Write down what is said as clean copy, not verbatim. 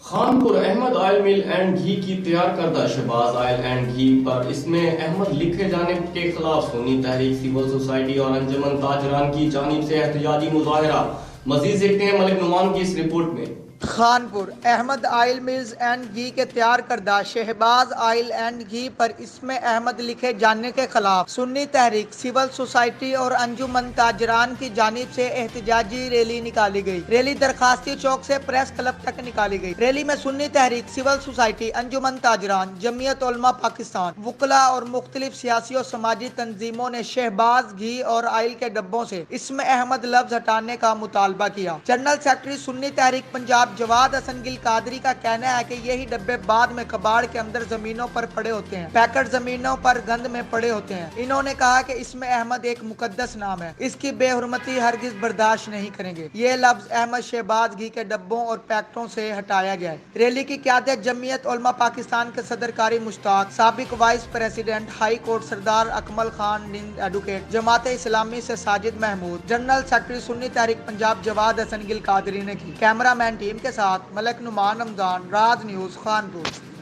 Khanpur Ahmad oil مل and گھی کی تیار کردہ شہباز آئل اینڈ گھی پر اسم احمد لکھے جانے کے خلاف سنی تحریک سول سوسائٹی اور انجمن تاجران کی جانب سے احتجاجی مظاہرہ۔ مزید دیکھتے ہیں ملک نعمان کی اس رپورٹ میں۔ Khanpur Ahmad oil mills and ghee کے تیار کردہ شہباز آئل اینڈ گھی پر اسم احمد لکھے جانے کے خلاف سنی تحریک سول سوسائٹی اور انجمن تاجران کی جانب سے احتجاجی ریلی نکالی گئی۔ ریلی درخواستی چوک سے پریس کلب تک نکالی گئی۔ ریلی میں سنی تحریک سول سوسائٹی، انجمن تاجران، جمعیت علماء پاکستان، وکلاء اور مختلف سیاسی اور سماجی تنظیموں نے شہباز گھی اور آئل کے ڈبوں سے اسم احمد لفظ ہٹانے کا مطالبہ کیا۔ جنرل سیکرٹری سنی تحریک پنجاب جواد حسن گل قادری کا کہنا ہے کہ یہی ڈبے بعد میں کباڑ کے اندر زمینوں پر پڑے ہوتے ہیں، پیکٹ زمینوں پر گند میں پڑے ہوتے ہیں۔ انہوں نے کہا کہ اسم احمد ایک مقدس نام ہے، اس کی بے حرمتی ہرگز برداشت نہیں کریں گے۔ یہ لفظ احمد شہباز گھی کے ڈبوں اور پیکٹوں سے ہٹایا گیا ہے۔ ریلی کی قیادت جمعیت علماء پاکستان کے صدر کاری مشتاق، سابق وائس پریزیڈنٹ ہائی کورٹ سردار اکمل خان نند ایڈوکیٹ، جماعت اسلامی سے ساجد محمود، جنرل سیکرٹری سنی تحریک پنجاب جواد حسن گل قادری نے کی۔ کیمرہ مین ٹیم کے ساتھ ملک نعمان رمضان، راز نیوز، خانپور۔